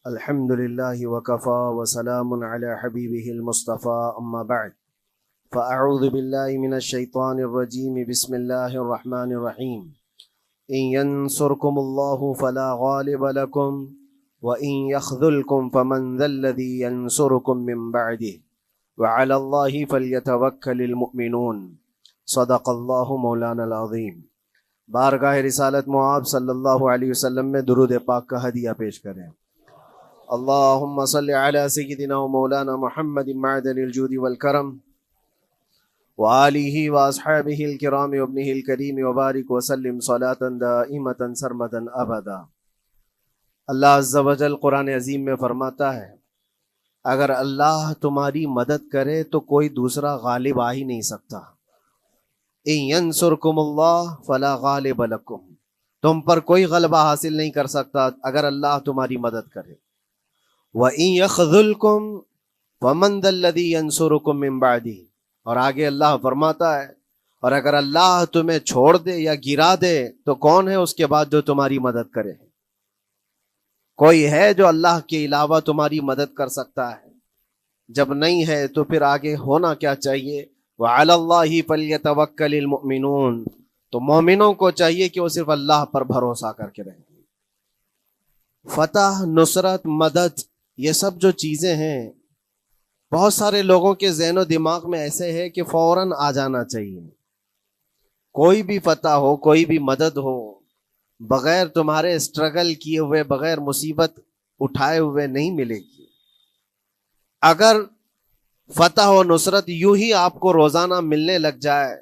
الحمد لله وكفى وسلام على حبيبه المصطفى أما بعد فأعوذ بالله من الشيطان الرجيم بسم الله الرحمن الرحيم إن ينصركم الله فلا غالب لكم وإن يخذلكم فمن ذا الذي ينصركم من بعده وعلى الله فليتوكل المؤمنون صدق الله مولانا العظيم۔ بارگاہ رسالت معاب صلی اللہ علیہ وسلم میں درود پاک کا ہدیہ پیش کریں۔ اللہم صل علی سیدنا و مولانا محمد معدن الجود والکرم وآلہ واصحابہ الکرام وابنہ الکریم وبارک وسلم صلاة دائمتا سرمدا ابدا۔ اللہ عز و جل قرآن عظیم میں فرماتا ہے اگر اللہ تمہاری مدد کرے تو کوئی دوسرا غالب آ ہی نہیں سکتا۔ ان ینصرکم اللہ فلا غالب لکم، تم پر کوئی غلبہ حاصل نہیں کر سکتا اگر اللہ تمہاری مدد کرے۔ وَإِن يَخْذُلْكُمْ فَمَنْ ذَا الَّذِي يَنْصُرُكُمْ مِنْ بَعْدِهِ، اور آگے اللہ فرماتا ہے اور اگر اللہ تمہیں چھوڑ دے یا گرا دے تو کون ہے اس کے بعد جو تمہاری مدد کرے؟ کوئی ہے جو اللہ کے علاوہ تمہاری مدد کر سکتا ہے؟ جب نہیں ہے تو پھر آگے ہونا کیا چاہیے؟ وَعَلَى اللَّهِ فَلْيَتَوَكَّلِ الْمُؤْمِنُونَ، تو مومنوں کو چاہیے کہ وہ صرف اللہ پر بھروسہ کر کے رہیں۔ فتح، نصرت، مدد، یہ سب جو چیزیں ہیں بہت سارے لوگوں کے ذہن و دماغ میں ایسے ہے کہ فوراً آ جانا چاہیے۔ کوئی بھی فتح ہو، کوئی بھی مدد ہو، بغیر تمہارے اسٹرگل کیے ہوئے، بغیر مصیبت اٹھائے ہوئے نہیں ملے گی۔ اگر فتح و نصرت یوں ہی آپ کو روزانہ ملنے لگ جائے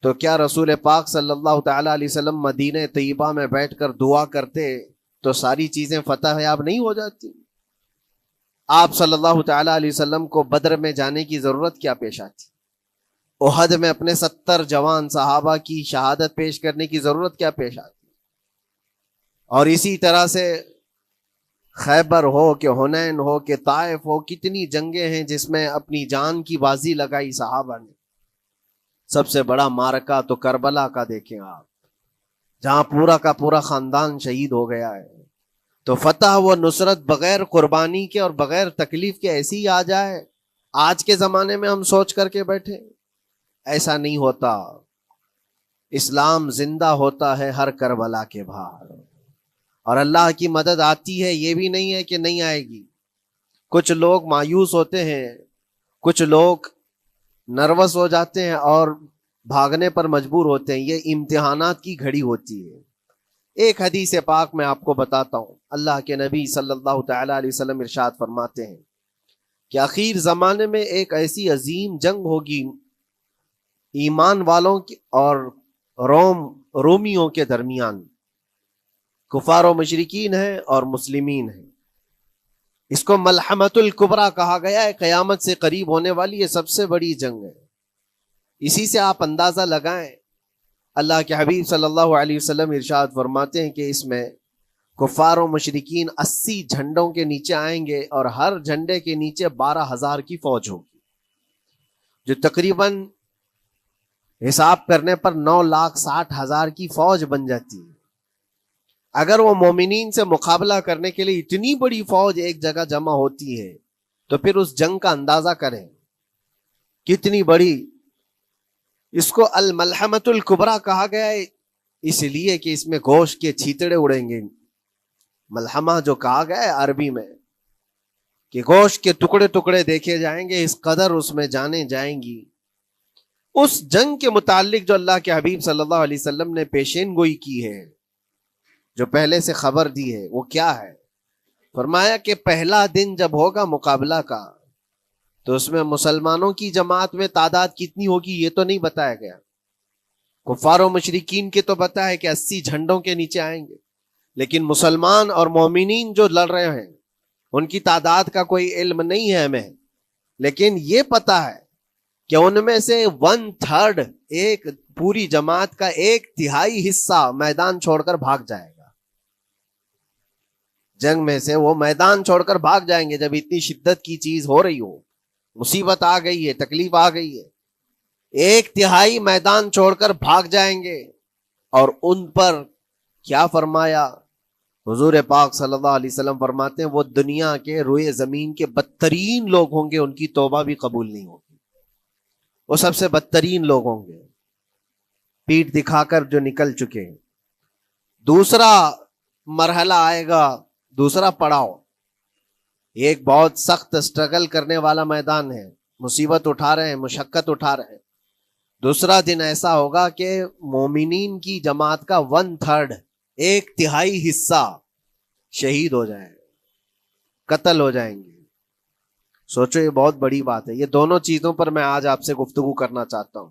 تو کیا رسول پاک صلی اللہ تعالیٰ علیہ وسلم مدینہ طیبہ میں بیٹھ کر دعا کرتے تو ساری چیزیں فتح یاب نہیں ہو جاتی؟ آپ صلی اللہ تعالیٰ علیہ وسلم کو بدر میں جانے کی ضرورت کیا پیش آتی؟ احد میں اپنے 70 جوان صحابہ کی شہادت پیش کرنے کی ضرورت کیا پیش آتی؟ اور اسی طرح سے خیبر ہو کہ حنین ہو کہ طائف ہو، کتنی جنگیں ہیں جس میں اپنی جان کی بازی لگائی صحابہ نے۔ سب سے بڑا معرکہ تو کربلا کا دیکھیں آپ، جہاں پورا کا پورا خاندان شہید ہو گیا ہے۔ تو فتح و نصرت بغیر قربانی کے اور بغیر تکلیف کے ایسی ہی آ جائے؟ آج کے زمانے میں ہم سوچ کر کے بیٹھے، ایسا نہیں ہوتا۔ اسلام زندہ ہوتا ہے ہر کربلا کے باہر، اور اللہ کی مدد آتی ہے، یہ بھی نہیں ہے کہ نہیں آئے گی۔ کچھ لوگ مایوس ہوتے ہیں، کچھ لوگ نروس ہو جاتے ہیں اور بھاگنے پر مجبور ہوتے ہیں۔ یہ امتحانات کی گھڑی ہوتی ہے۔ ایک حدیث پاک میں آپ کو بتاتا ہوں، اللہ کے نبی صلی اللہ تعالیٰ علیہ وسلم ارشاد فرماتے ہیں کہ آخر زمانے میں ایک ایسی عظیم جنگ ہوگی ایمان والوں کی اور رومیوں کے درمیان۔ کفار و مشرکین ہیں اور مسلمین ہیں۔ اس کو ملحمۃ الکبریٰ کہا گیا ہے، قیامت سے قریب ہونے والی یہ سب سے بڑی جنگ ہے۔ اسی سے آپ اندازہ لگائیں، اللہ کے حبیب صلی اللہ علیہ وسلم ارشاد فرماتے ہیں کہ اس میں کفار و مشرکین 80 جھنڈوں کے نیچے آئیں گے اور ہر جھنڈے کے نیچے 12,000 کی فوج ہوگی، جو تقریباً حساب کرنے پر 9,60,000 کی فوج بن جاتی ہے۔ اگر وہ مومنین سے مقابلہ کرنے کے لیے اتنی بڑی فوج ایک جگہ جمع ہوتی ہے تو پھر اس جنگ کا اندازہ کریں کتنی بڑی۔ اس کو الملحمۃ الکبریٰ کہا گیا ہے اس لیے کہ اس میں گوشت کے چھیتڑے اڑیں گے۔ ملحمہ جو کہا گیا ہے عربی میں کہ گوشت کے ٹکڑے ٹکڑے دیکھے جائیں گے، اس قدر اس میں جانے جائیں گی۔ اس جنگ کے متعلق جو اللہ کے حبیب صلی اللہ علیہ وسلم نے پیشین گوئی کی ہے، جو پہلے سے خبر دی ہے، وہ کیا ہے؟ فرمایا کہ پہلا دن جب ہوگا مقابلہ کا تو اس میں مسلمانوں کی جماعت میں تعداد کتنی ہوگی یہ تو نہیں بتایا گیا۔ کفار و مشرکین کے تو بتایا ہے کہ 80 جھنڈوں کے نیچے آئیں گے، لیکن مسلمان اور مومنین جو لڑ رہے ہیں ان کی تعداد کا کوئی علم نہیں ہے ہمیں، لیکن یہ پتا ہے کہ ان میں سے 1/3، ایک پوری جماعت کا 1/3 حصہ میدان چھوڑ کر بھاگ جائے گا۔ جنگ میں سے وہ میدان چھوڑ کر بھاگ جائیں گے جب اتنی شدت کی چیز ہو رہی ہو، مصیبت آ گئی ہے، تکلیف آ گئی ہے، 1/3 میدان چھوڑ کر بھاگ جائیں گے۔ اور ان پر کیا فرمایا؟ حضور پاک صلی اللہ علیہ وسلم فرماتے ہیں وہ دنیا کے روئے زمین کے بدترین لوگ ہوں گے، ان کی توبہ بھی قبول نہیں ہوگی، وہ سب سے بدترین لوگ ہوں گے، پیٹھ دکھا کر جو نکل چکے ہیں۔ دوسرا مرحلہ آئے گا، دوسرا پڑاؤ، یہ ایک بہت سخت اسٹرگل کرنے والا میدان ہے، مصیبت اٹھا رہے ہیں، مشقت اٹھا رہے ہیں۔ دوسرا دن ایسا ہوگا کہ مومنین کی جماعت کا 1/3، 1/3 حصہ شہید ہو جائیں، قتل ہو جائیں گے۔ سوچو یہ بہت بڑی بات ہے۔ یہ دونوں چیزوں پر میں آج آپ سے گفتگو کرنا چاہتا ہوں۔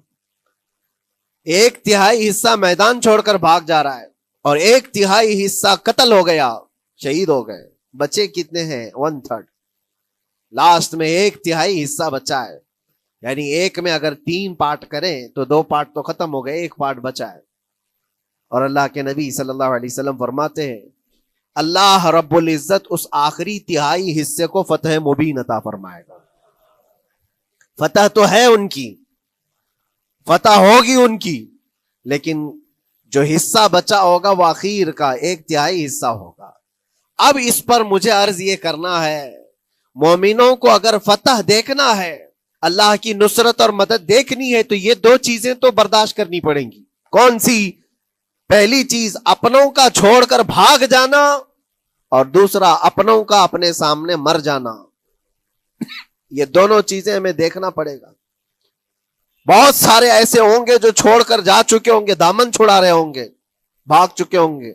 1/3 حصہ میدان چھوڑ کر بھاگ جا رہا ہے اور 1/3 حصہ قتل ہو گیا، شہید ہو گئے۔ بچے کتنے ہیں؟ 1/3۔ لاسٹ میں 1/3 حصہ بچا ہے، یعنی ایک میں اگر 3 پارٹ کریں تو 2 پارٹ تو ختم ہو گئے، 1 پارٹ بچا ہے۔ اور اللہ کے نبی صلی اللہ علیہ وسلم فرماتے ہیں اللہ رب العزت اس آخری تہائی حصے کو فتح مبین عطا فرمائے گا۔ فتح تو ہے ان کی، فتح ہوگی ان کی، لیکن جو حصہ بچا ہوگا وہ آخر کا 1/3 حصہ ہوگا۔ اب اس پر مجھے عرض یہ کرنا ہے، مومنوں کو اگر فتح دیکھنا ہے، اللہ کی نصرت اور مدد دیکھنی ہے، تو یہ 2 چیزیں تو برداشت کرنی پڑیں گی۔ کون سی؟ پہلی چیز اپنوں کا چھوڑ کر بھاگ جانا، اور دوسرا اپنوں کا اپنے سامنے مر جانا۔ یہ دونوں چیزیں ہمیں دیکھنا پڑے گا۔ بہت سارے ایسے ہوں گے جو چھوڑ کر جا چکے ہوں گے، دامن چھڑا رہے ہوں گے، بھاگ چکے ہوں گے،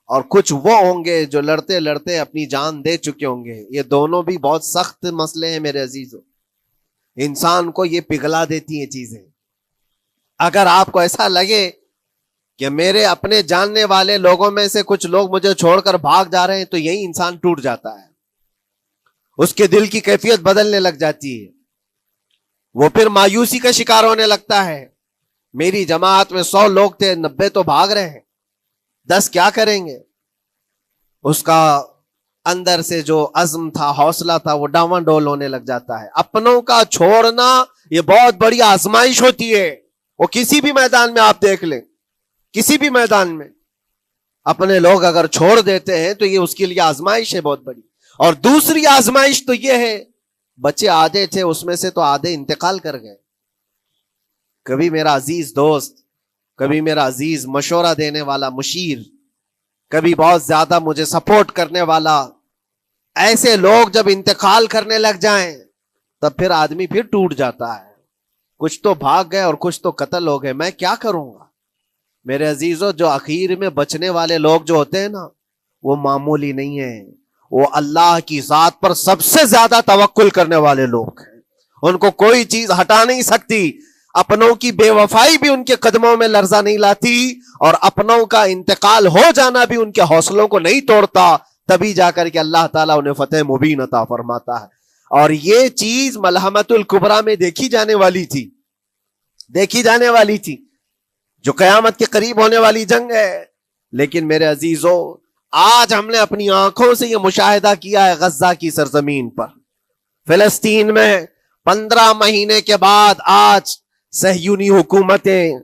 اور کچھ وہ ہوں گے جو لڑتے لڑتے اپنی جان دے چکے ہوں گے۔ یہ دونوں بھی بہت سخت مسئلے ہیں میرے عزیزو، انسان کو یہ پگھلا دیتی ہیں چیزیں۔ اگر آپ کو ایسا لگے کہ میرے اپنے جاننے والے لوگوں میں سے کچھ لوگ مجھے چھوڑ کر بھاگ جا رہے ہیں، تو یہی انسان ٹوٹ جاتا ہے، اس کے دل کی کیفیت بدلنے لگ جاتی ہے، وہ پھر مایوسی کا شکار ہونے لگتا ہے۔ میری جماعت میں 100 لوگ تھے، 90 تو بھاگ رہے ہیں، 10 کیا کریں گے؟ اس کا اندر سے جو عزم تھا، حوصلہ تھا، وہ ڈاواں ڈول ہونے لگ جاتا ہے۔ اپنوں کا چھوڑنا یہ بہت بڑی آزمائش ہوتی ہے، وہ کسی بھی میدان میں آپ دیکھ لیں، کسی بھی میدان میں اپنے لوگ اگر چھوڑ دیتے ہیں تو یہ اس کے لیے آزمائش ہے بہت بڑی۔ اور دوسری آزمائش تو یہ ہے، بچے آدھے تھے، اس میں سے تو آدھے انتقال کر گئے۔ کبھی میرا عزیز دوست، کبھی میرا عزیز مشورہ دینے والا مشیر، کبھی بہت زیادہ مجھے سپورٹ کرنے والا، ایسے لوگ جب انتقال کرنے لگ جائیں تب پھر آدمی پھر ٹوٹ جاتا ہے۔ کچھ تو بھاگ گئے اور کچھ تو قتل ہو گئے، میں کیا کروں گا؟ میرے عزیزو، جو اخیر میں بچنے والے لوگ جو ہوتے ہیں نا، وہ معمولی نہیں ہیں، وہ اللہ کی ذات پر سب سے زیادہ توکل کرنے والے لوگ ہیں، ان کو کوئی چیز ہٹا نہیں سکتی۔ اپنوں کی بے وفائی بھی ان کے قدموں میں لرزہ نہیں لاتی، اور اپنوں کا انتقال ہو جانا بھی ان کے حوصلوں کو نہیں توڑتا، تبھی جا کر کے اللہ تعالیٰ انہیں فتح مبین عطا فرماتا ہے۔ اور یہ چیز ملحمت الکبریٰ میں دیکھی جانے والی تھی، دیکھی جانے والی تھی، جو قیامت کے قریب ہونے والی جنگ ہے۔ لیکن میرے عزیزو، آج ہم نے اپنی آنکھوں سے یہ مشاہدہ کیا ہے، غزہ کی سرزمین پر، فلسطین میں 15 مہینے کے بعد آج صہیونی حکومتیں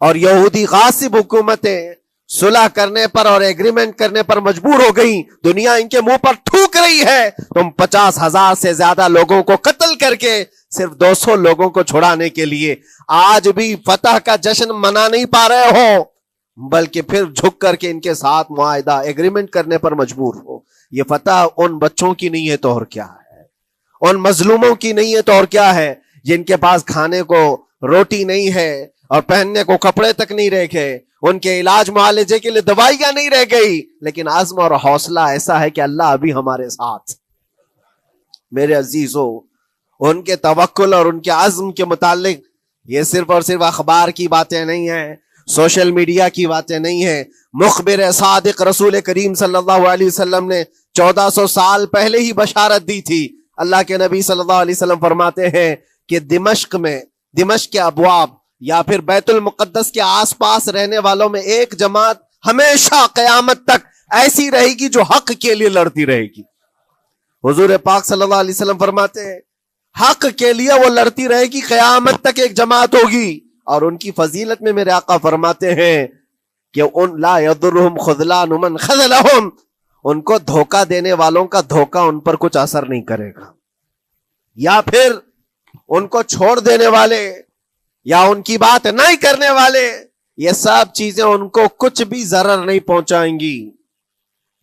اور یہودی غاصب حکومتیں صلح کرنے پر اور ایگریمنٹ کرنے پر مجبور ہو گئی۔ دنیا ان کے منہ پر تھوک رہی ہے، تم 50,000 سے زیادہ لوگوں کو قتل کر کے صرف 200 لوگوں کو چھڑانے کے لیے آج بھی فتح کا جشن منا نہیں پا رہے ہو، بلکہ پھر جھک کر کے ان کے ساتھ معاہدہ ایگریمنٹ کرنے پر مجبور ہو۔ یہ فتح ان بچوں کی نہیں ہے تو اور کیا ہے، ان مظلوموں کی نہیں ہے تو اور کیا ہے، جن کے پاس کھانے کو روٹی نہیں ہے اور پہننے کو کپڑے تک نہیں رہ گئے، ان کے علاج معالجے کے لیے دوائیاں نہیں رہ گئی، لیکن عزم اور حوصلہ ایسا ہے کہ اللہ ابھی ہمارے ساتھ۔ میرے عزیزو، ان کے توکل اور ان کے عزم کے متعلق یہ صرف اور صرف اخبار کی باتیں نہیں ہیں، سوشل میڈیا کی باتیں نہیں ہیں۔ مخبر صادق رسول کریم صلی اللہ علیہ وسلم نے 1400 سال پہلے ہی بشارت دی تھی۔ اللہ کے نبی صلی اللہ علیہ وسلم فرماتے ہیں کہ دمشق کے ابواب یا پھر بیت المقدس کے آس پاس رہنے والوں میں ایک جماعت ہمیشہ قیامت تک ایسی رہے گی جو حق کے لیے لڑتی رہے گی۔ حضور پاک صلی اللہ علیہ وسلم فرماتے ہیں حق کے لیے وہ لڑتی رہے گی، قیامت تک ایک جماعت ہوگی۔ اور ان کی فضیلت میں میرے آقا فرماتے ہیں کہ ان لا یضرہم خذلان من خذلہم، ان کو دھوکہ دینے والوں کا دھوکہ ان پر کچھ اثر نہیں کرے گا، یا پھر ان کو چھوڑ دینے والے یا ان کی بات نہیں کرنے والے، یہ سب چیزیں ان کو کچھ بھی ضرر نہیں پہنچائیں گی۔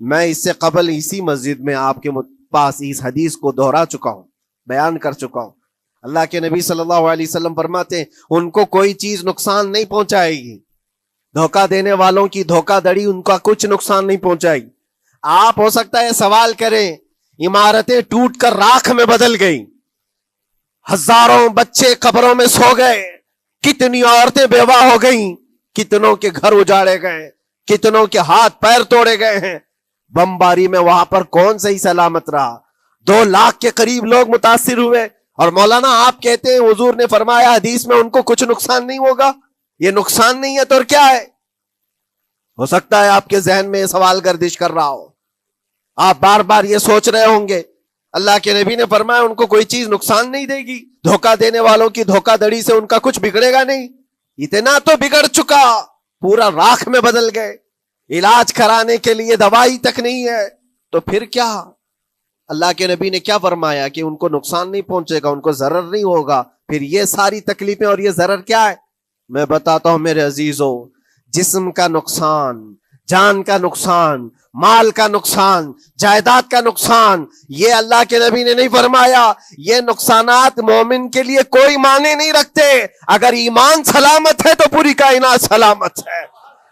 میں اس سے قبل اسی مسجد میں آپ کے پاس اس حدیث کو دہرا چکا ہوں، بیان کر چکا ہوں۔ اللہ کے نبی صلی اللہ علیہ وسلم فرماتے ہیں ان کو کوئی چیز نقصان نہیں پہنچائے گی، دھوکہ دینے والوں کی دھوکہ دڑی ان کا کچھ نقصان نہیں پہنچائے گی۔ آپ ہو سکتا ہے سوال کریں، عمارتیں ٹوٹ کر راکھ میں بدل گئی، ہزاروں بچے قبروں میں سو گئے، کتنی عورتیں بیوہ ہو گئیں، کتنوں کے گھر اجاڑے گئے، کتنوں کے ہاتھ پیر توڑے گئے ہیں، بمباری میں وہاں پر کون صحیح سلامت رہا؟ 2 لاکھ کے قریب لوگ متاثر ہوئے، اور مولانا آپ کہتے ہیں حضور نے فرمایا حدیث میں ان کو کچھ نقصان نہیں ہوگا۔ یہ نقصان نہیں ہے تو اور کیا ہے؟ ہو سکتا ہے آپ کے ذہن میں یہ سوال گردش کر رہا ہو، آپ بار بار یہ سوچ رہے ہوں گے اللہ کے نبی نے فرمایا ان کو کوئی چیز نقصان نہیں دے گی، دھوکہ دینے والوں کی دھوکہ دڑی سے ان کا کچھ بگڑے گا نہیں۔ اتنا تو بگڑ چکا، پورا راکھ میں بدل گئے، علاج کرانے کے لیے دوائی تک نہیں ہے، تو پھر کیا؟ اللہ کے نبی نے کیا فرمایا کہ ان کو نقصان نہیں پہنچے گا، ان کو ضرر نہیں ہوگا۔ پھر یہ ساری تکلیفیں اور یہ ضرر کیا ہے؟ میں بتاتا ہوں میرے عزیزو، جسم کا نقصان، جان کا نقصان، مال کا نقصان، جائیداد کا نقصان، یہ اللہ کے نبی نے نہیں فرمایا۔ یہ نقصانات مومن کے لیے کوئی معنی نہیں رکھتے، اگر ایمان سلامت ہے تو پوری کائنات سلامت ہے،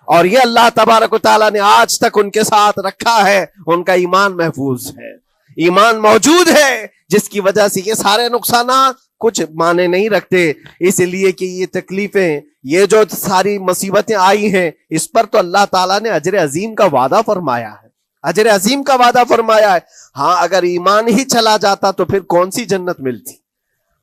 اور یہ اللہ تبارک و تعالیٰ نے آج تک ان کے ساتھ رکھا ہے، ان کا ایمان محفوظ ہے، ایمان موجود ہے، جس کی وجہ سے یہ سارے نقصانات کچھ معنی نہیں رکھتے۔ اس لیے کہ یہ تکلیفیں، یہ جو ساری مصیبتیں آئی ہیں، اس پر تو اللہ تعالیٰ نے اجر عظیم کا وعدہ فرمایا ہے، اجر عظیم کا وعدہ فرمایا ہے۔ ہاں اگر ایمان ہی چلا جاتا تو پھر کون سی جنت ملتی،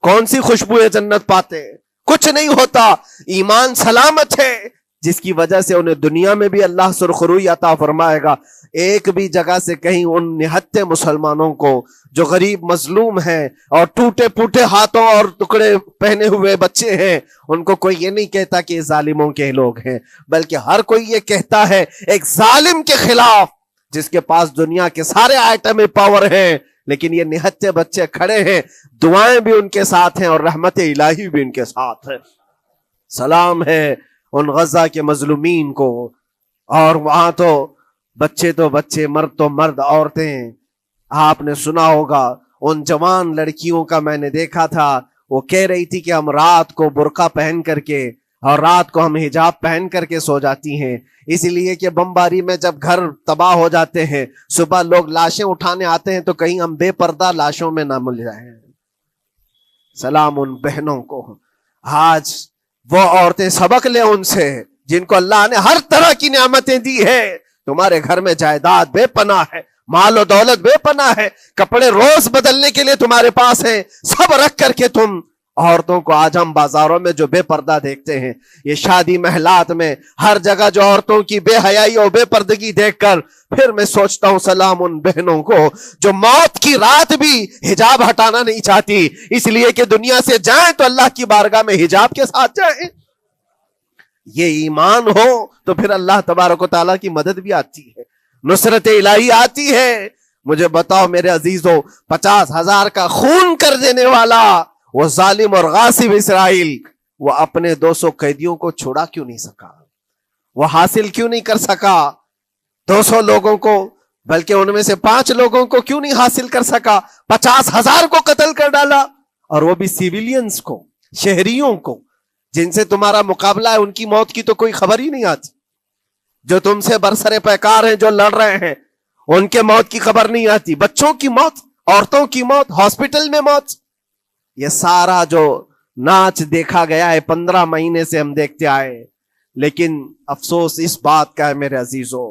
کون سی خوشبو جنت پاتے؟ کچھ نہیں ہوتا۔ ایمان سلامت ہے، جس کی وجہ سے انہیں دنیا میں بھی اللہ سرخروئی عطا فرمائے گا۔ ایک بھی جگہ سے کہیں ان نہتے مسلمانوں کو جو غریب مظلوم ہیں اور ٹوٹے پوٹے ہاتھوں اور ٹکڑے پہنے ہوئے بچے ہیں، ان کو کوئی یہ نہیں کہتا کہ یہ ظالموں کے لوگ ہیں، بلکہ ہر کوئی یہ کہتا ہے ایک ظالم کے خلاف جس کے پاس دنیا کے سارے آئٹم پاور ہیں، لیکن یہ نہتے بچے کھڑے ہیں، دعائیں بھی ان کے ساتھ ہیں اور رحمت الہی بھی ان کے ساتھ ہے۔ سلام ہے ان غزہ کے مظلومین کو، اور وہاں تو بچے، مرد تو مرد، عورتیں، آپ نے سنا ہوگا ان جوان لڑکیوں کا میں نے دیکھا تھا، وہ کہہ رہی تھی کہ ہم رات کو برقع پہن کر کے اور رات کو ہم حجاب پہن کر کے سو جاتی ہیں، اس لیے کہ بمباری میں جب گھر تباہ ہو جاتے ہیں، صبح لوگ لاشیں اٹھانے آتے ہیں تو کہیں ہم بے پردہ لاشوں میں نہ مل جائیں۔ سلام ان بہنوں کو، آج وہ عورتیں سبق لیں ان سے جن کو اللہ نے ہر طرح کی نعمتیں دی ہے۔ تمہارے گھر میں جائیداد بے پناہ ہے، مال و دولت بے پناہ ہے، کپڑے روز بدلنے کے لیے تمہارے پاس ہیں، سب رکھ کر کے تم عورتوں کو، آج ہم بازاروں میں جو بے پردہ دیکھتے ہیں، یہ شادی محلات میں ہر جگہ جو عورتوں کی بے حیائی اور بے پردگی دیکھ کر پھر میں سوچتا ہوں سلام ان بہنوں کو جو موت کی رات بھی حجاب ہٹانا نہیں چاہتی، اس لیے کہ دنیا سے جائیں تو اللہ کی بارگاہ میں حجاب کے ساتھ جائیں۔ یہ ایمان ہو تو پھر اللہ تبارک و تعالیٰ کی مدد بھی آتی ہے، نصرت الہی آتی ہے۔ مجھے بتاؤ میرے عزیزو، 50,000 کا خون کر دینے والا وہ ظالم اور غاصب اسرائیل، وہ اپنے 200 قیدیوں کو چھوڑا کیوں نہیں سکا؟ وہ حاصل کیوں نہیں کر سکا 200 لوگوں کو؟ بلکہ ان میں سے 5 لوگوں کو کیوں نہیں حاصل کر سکا؟ 50,000 کو قتل کر ڈالا، اور وہ بھی سیویلینز کو، شہریوں کو، جن سے تمہارا مقابلہ ہے، ان کی موت کی تو کوئی خبر ہی نہیں آتی۔ جو تم سے برسر پیکار ہیں، جو لڑ رہے ہیں، ان کے موت کی خبر نہیں آتی۔ بچوں کی موت، عورتوں کی موت، ہاسپٹل میں موت، یہ سارا جو ناچ دیکھا گیا ہے 15 مہینے سے ہم دیکھتے آئے۔ لیکن افسوس اس بات کا ہے میرے عزیزو،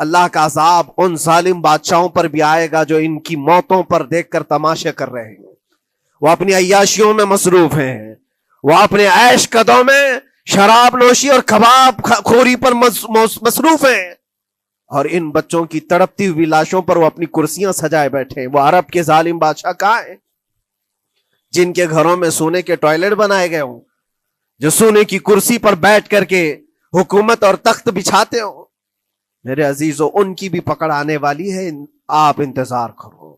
اللہ کا عذاب ان ظالم بادشاہوں پر بھی آئے گا جو ان کی موتوں پر دیکھ کر تماشے کر رہے ہیں۔ وہ اپنی عیاشیوں میں مصروف ہیں، وہ اپنے عیش قدوں میں شراب نوشی اور کباب خوری پر مصروف ہیں، اور ان بچوں کی تڑپتی ہوئی لاشوں پر وہ اپنی کرسیاں سجائے بیٹھے ہیں۔ وہ عرب کے ظالم بادشاہ کہاں ہیں جن کے گھروں میں سونے کے ٹوائلٹ بنائے گئے ہوں، جو سونے کی کرسی پر بیٹھ کر کے حکومت اور تخت بچھاتے ہو. میرے عزیزو ان کی بھی پکڑ آنے والی ہے، آپ انتظار کرو،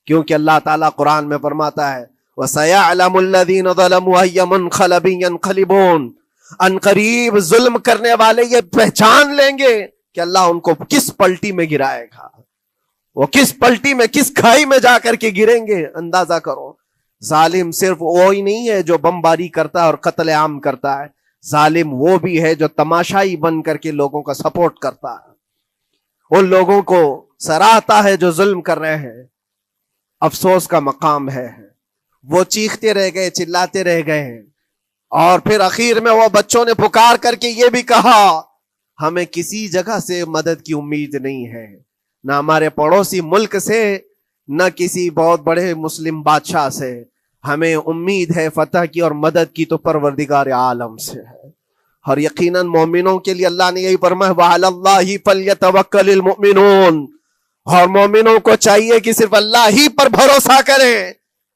کیونکہ اللہ تعالیٰ قرآن میں فرماتا ہے وَسَيَعْلَمُ الَّذِينَ ظَلَمُوا أَيَّ مُنْقَلَبٍ يَنْقَلِبُونَ. ان قریب ظلم کرنے والے یہ پہچان لیں گے کہ اللہ ان کو کس پلٹی میں گرائے گا، وہ کس پلٹی میں، کس کھائی میں جا کر کے گریں گے. اندازہ کرو، ظالم صرف وہی نہیں ہے جو بمباری کرتا ہے اور قتل عام کرتا ہے، ظالم وہ بھی ہے جو تماشائی بن کر کے لوگوں کا سپورٹ کرتا ہے، ان لوگوں کو سراہتا ہے جو ظلم کر رہے ہیں. افسوس کا مقام ہے وہ چیختے رہ گئے، چلاتے رہ گئے ہیں، اور پھر اخیر میں وہ بچوں نے پکار کر کے یہ بھی کہا ہمیں کسی جگہ سے مدد کی امید نہیں ہے، نہ ہمارے پڑوسی ملک سے، نہ کسی بہت بڑے مسلم بادشاہ سے، ہمیں امید ہے فتح کی اور مدد کی تو پروردگار عالم سے ہے. اور یقیناً مومنوں کے لیے اللہ نے یہی فرمایا وَعَلَى اللَّهِ فَلْيَتَوَكَّلِ الْمُؤْمِنُونَ، اور مومنوں کو چاہیے کہ صرف اللہ ہی پر بھروسہ کریں.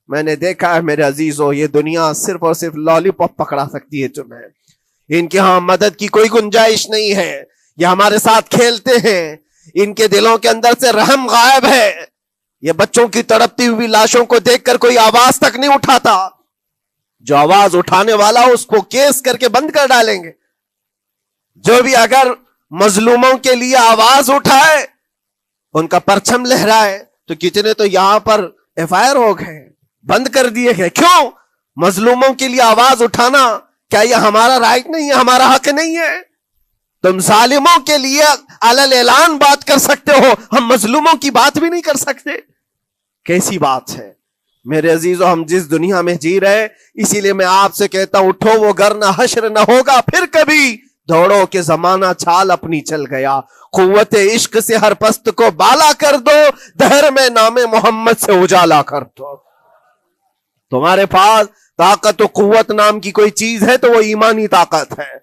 میں نے دیکھا ہے میرے عزیزو، یہ دنیا صرف اور صرف لالی پاپ پکڑا سکتی ہے تمہیں، ان کے ہاں مدد کی کوئی گنجائش نہیں ہے. یہ ہمارے ساتھ کھیلتے ہیں، ان کے دلوں کے اندر سے رحم غائب ہے. یہ بچوں کی تڑپتی ہوئی لاشوں کو دیکھ کر کوئی آواز تک نہیں اٹھاتا، جو آواز اٹھانے والا اس کو کیس کر کے بند کر ڈالیں گے. جو بھی اگر مظلوموں کے لیے آواز اٹھائے، ان کا پرچم لہرائے، تو کتنے تو یہاں پر ایف آئی آر ہو گئے، بند کر دیے گئے. کیوں؟ مظلوموں کے لیے آواز اٹھانا کیا یہ ہمارا رائٹ نہیں ہے، ہمارا حق نہیں ہے؟ تم ظالموں کے لیے علل اعلان بات کر سکتے ہو، ہم مظلوموں کی بات بھی نہیں کر سکتے. کیسی بات ہے میرے عزیزو؟ ہم جس دنیا میں جی رہے، اسی لیے میں آپ سے کہتا ہوں اٹھو وہ گر نہ حشر نہ ہوگا پھر کبھی، دوڑو کہ زمانہ چھال اپنی چل گیا. قوت عشق سے ہر پست کو بالا کر دو، دہر میں نام محمد سے اجالا کر دو. تمہارے پاس طاقت و قوت نام کی کوئی چیز ہے تو وہ ایمانی طاقت ہے،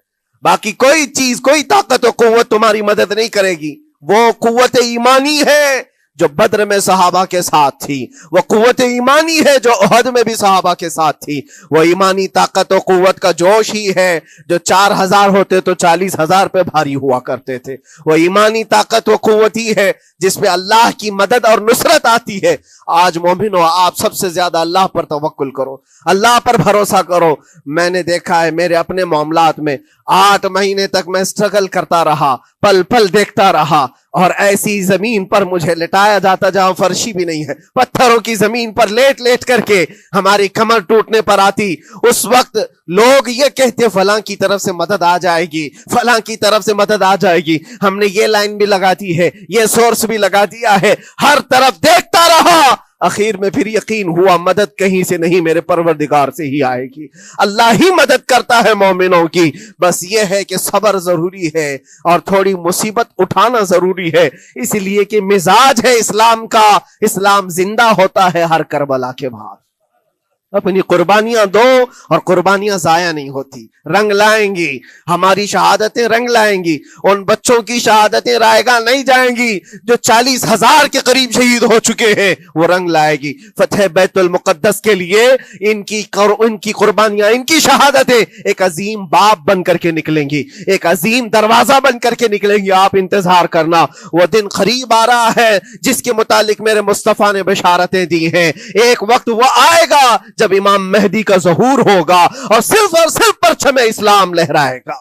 باقی کوئی چیز، کوئی طاقت و قوت تمہاری مدد نہیں کرے گی. وہ قوت ایمانی ہے جو بدر میں صحابہ کے ساتھ تھی، وہ قوت ایمانی ہے جو احد میں بھی صحابہ کے ساتھ تھی. وہ ایمانی طاقت و قوت کا جوش ہی ہے جو 4000 ہوتے تو 40,000 پہ بھاری ہوا کرتے تھے. وہ ایمانی طاقت و قوت ہی ہے جس پہ اللہ کی مدد اور نصرت آتی ہے. آج مومنو، آپ سب سے زیادہ اللہ پر توکل کرو، اللہ پر بھروسہ کرو. میں نے دیکھا ہے میرے اپنے معاملات میں 8 مہینے تک میں اسٹرگل کرتا رہا، پل پل دیکھتا رہا، اور ایسی زمین پر مجھے لٹایا جاتا جہاں فرشی بھی نہیں ہے، پتھروں کی زمین پر لیٹ لیٹ کر کے ہماری کمر ٹوٹنے پر آتی. اس وقت لوگ یہ کہتے فلاں کی طرف سے مدد آ جائے گی، فلاں کی طرف سے مدد آ جائے گی. ہم نے یہ لائن بھی لگا دی ہے، یہ سورس بھی لگا دیا ہے، ہر طرف دیکھتا رہا. اخیر میں پھر یقین ہوا مدد کہیں سے نہیں، میرے پروردگار سے ہی آئے گی. اللہ ہی مدد کرتا ہے مومنوں کی. بس یہ ہے کہ صبر ضروری ہے اور تھوڑی مصیبت اٹھانا ضروری ہے، اس لیے کہ مزاج ہے اسلام کا، اسلام زندہ ہوتا ہے ہر کربلا کے بعد. اپنی قربانیاں دو اور قربانیاں ضائع نہیں ہوتی، رنگ لائیں گی. ہماری شہادتیں رنگ لائیں گی، ان بچوں کی شہادتیں رائے گاہ نہیں جائیں گی جو 40,000 کے قریب شہید ہو چکے ہیں، وہ رنگ لائے گی. فتح بیت المقدس کے لیے ان کی قربانیاں، ان کی شہادتیں ایک عظیم باب بن کر کے نکلیں گی، ایک عظیم دروازہ بن کر کے نکلیں گی. آپ انتظار کرنا، وہ دن قریب آ رہا ہے جس کے متعلق میرے مصطفیٰ نے بشارتیں دی ہیں. ایک وقت وہ آئے گا جب امام مہدی کا ظہور ہوگا اور صرف پرچم اسلام لہرائے گا.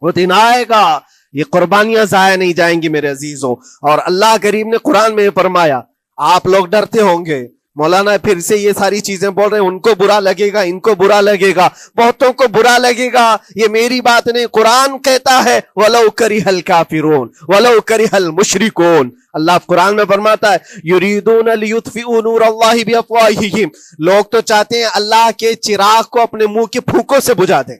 وہ دن آئے گا، یہ قربانیاں ضائع نہیں جائیں گی میرے عزیزوں. اور اللہ کریم نے قرآن میں فرمایا، آپ لوگ ڈرتے ہوں گے مولانا پھر سے یہ ساری چیزیں بول رہے ہیں، ان کو برا لگے گا، ان کو برا لگے گا، بہتوں کو برا لگے گا. یہ میری بات نہیں، قرآن کہتا ہے وَلَوْ كَرِهَ الْكَافِرُونَ وَلَوْ كَرِهَ الْمُشْرِكُونَ. اللہ قرآن میں فرماتا ہے یریدون لیطفئوا نور اللہ بافواہہم، لوگ تو چاہتے ہیں اللہ کے چراغ کو اپنے منہ کے پھونکوں سے بجھا دیں،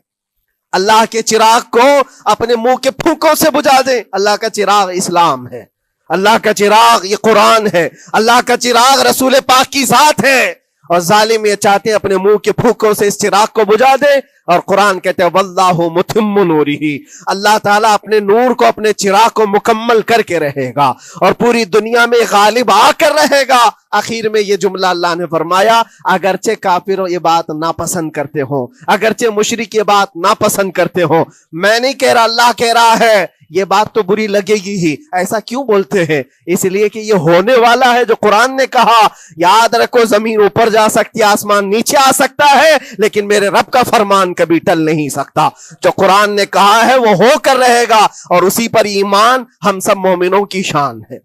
اللہ کے چراغ کو اپنے منہ کے پھونکوں سے بجھا دیں. اللہ کا چراغ اسلام ہے، اللہ کا چراغ یہ قرآن ہے، اللہ کا چراغ رسول پاک کی ذات ہے. اور ظالم یہ چاہتے ہیں اپنے منہ کے پھوکوں سے اس چراغ کو بجھا دے، اور قرآن کہتے ہیں واللہ متم نورہ، اللہ تعالیٰ اپنے نور کو، اپنے چراغ کو مکمل کر کے رہے گا اور پوری دنیا میں غالب آ کر رہے گا۔ آخر میں یہ جملہ اللہ نے فرمایا، اگرچہ کافر یہ بات ناپسند کرتے ہوں، اگرچہ مشرک یہ بات ناپسند کرتے ہوں، میں نہیں کہہ رہا، اللہ کہہ رہا ہے یہ بات تو بری لگے گی ہی۔ ایسا کیوں بولتے ہیں؟ اس لیے کہ یہ ہونے والا ہے جو قرآن نے کہا۔ یاد رکھو، زمین اوپر جا سکتی ہے، آسمان نیچے آ سکتا ہے، لیکن میرے رب کا فرمان کبھی ٹل نہیں سکتا۔ جو قرآن نے کہا ہے وہ ہو کر رہے گا، اور اسی پر ایمان ہم سب مومنوں کی شان ہے،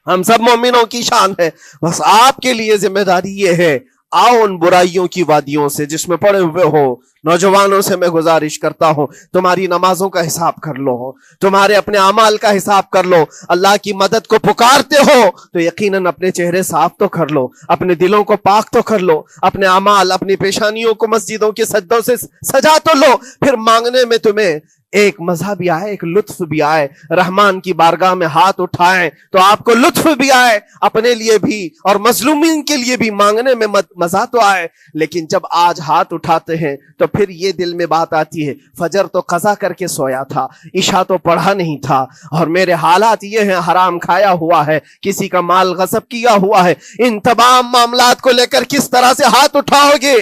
ہم سب مومنوں کی شان ہے۔ بس آپ کے لیے ذمہ داری یہ ہے، آؤ ان برائیوں کی وادیوں سے جس میں پڑے ہوئے ہو، نوجوانوں سے میں گزارش کرتا ہوں، تمہاری نمازوں کا حساب کر لو، تمہارے اپنے اعمال کا حساب کر لو۔ اللہ کی مدد کو پکارتے ہو تو یقیناً اپنے چہرے صاف تو کر لو، اپنے دلوں کو پاک تو کر لو، اپنے اعمال، اپنی پیشانیوں کو مسجدوں کے سجدوں سے سجا تو لو۔ پھر مانگنے میں تمہیں ایک مزہ بھی آئے، ایک لطف بھی آئے، رحمان کی بارگاہ میں ہاتھ اٹھائیں تو آپ کو لطف بھی آئے، اپنے لیے بھی اور مظلومین کے لیے بھی مانگنے میں مزہ تو آئے۔ لیکن جب آج ہاتھ اٹھاتے ہیں تو پھر یہ دل میں بات آتی ہے، فجر تو قضا کر کے سویا تھا، عشاء تو پڑھا نہیں تھا، اور میرے حالات یہ ہیں، حرام کھایا ہوا ہے، کسی کا مال غصب کیا ہوا ہے۔ ان تمام معاملات کو لے کر کس طرح سے ہاتھ اٹھاؤ گے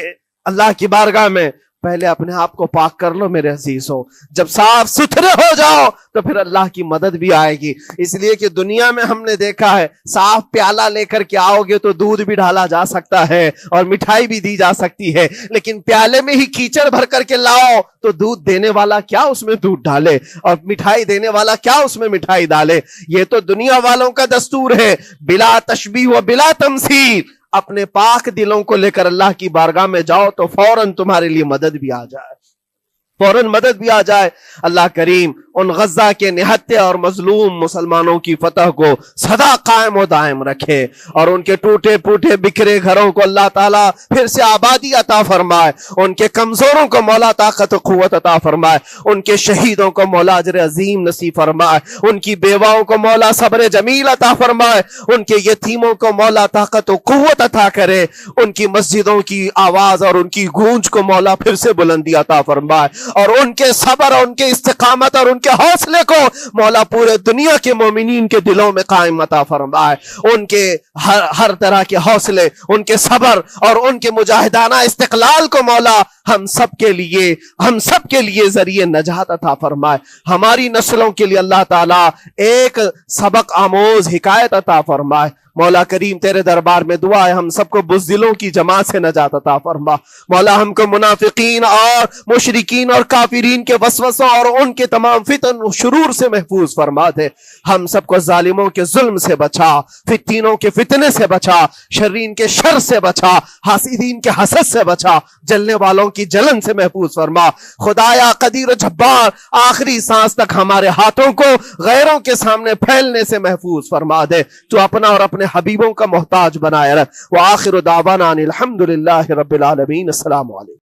اللہ کی بارگاہ میں؟ پہلے اپنے آپ کو پاک کر لو میرے عزیزو۔ جب صاف ستھرے ہو جاؤ تو پھر اللہ کی مدد بھی آئے گی۔ اس لیے کہ دنیا میں ہم نے دیکھا ہے، صاف پیالہ لے کر کے آؤ گے تو دودھ بھی ڈالا جا سکتا ہے اور مٹھائی بھی دی جا سکتی ہے، لیکن پیالے میں ہی کیچڑ بھر کر کے لاؤ تو دودھ دینے والا کیا اس میں دودھ ڈالے، اور مٹھائی دینے والا کیا اس میں مٹھائی ڈالے۔ یہ تو دنیا والوں کا دستور ہے، بلا تشبیہ و بلا تمثیل۔ اپنے پاک دلوں کو لے کر اللہ کی بارگاہ میں جاؤ تو فوراً تمہارے لیے مدد بھی آ جائے، فوراً مدد بھی آ جائے۔ اللہ کریم ان غزہ کے نہتے اور مظلوم مسلمانوں کی فتح کو سدا قائم و دائم رکھے، اور ان کے ٹوٹے پھوٹے بکھرے گھروں کو اللہ تعالیٰ پھر سے آبادی عطا فرمائے، ان کے کمزوروں کو مولا طاقت و قوت عطا فرمائے، ان کے شہیدوں کو مولا اجر عظیم نصیب فرمائے، ان کی بیواؤں کو مولا صبر جمیل عطا فرمائے، ان کے یتیموں کو مولا طاقت و قوت عطا کرے، ان کی مسجدوں کی آواز اور ان کی گونج کو مولا پھر سے بلندی عطا فرمائے، اور ان کے صبر اور ان کے استقامت اور ان کے حوصلے کو مولا پورے دنیا کے مومنین کے دلوں میں قائم عطا فرمائے۔ ان کے ہر طرح کے حوصلے، ان کے صبر اور ان کے مجاہدانہ استقلال کو مولا ہم سب کے لیے ذریعے نجات عطا فرمائے۔ ہماری نسلوں کے لیے اللہ تعالیٰ ایک سبق آموز حکایت عطا فرمائے۔ مولا کریم تیرے دربار میں دعا ہے، ہم سب کو بزدلوں کی جماعت سے نجات عطا فرما۔ مولا ہم کو منافقین اور مشرکین اور کافرین کے وسوسوں اور ان کے تمام فتن و شرور سے محفوظ فرما دے۔ ہم سب کو ظالموں کے ظلم سے بچا، فتینوں کے فتنے سے بچا، شرین کے شر سے بچا، حاسدین کے حسد سے بچا، جلنے والوں کی جلن سے محفوظ فرما۔ خدایا قدیر و جبار، آخری سانس تک ہمارے ہاتھوں کو غیروں کے سامنے پھیلنے سے محفوظ فرما دے۔ تو اپنا اور اپنے حبیبوں کا محتاج بنائے رکھ۔ وآخر دعوانا ان الحمدللہ رب العالمین۔ السلام علیکم۔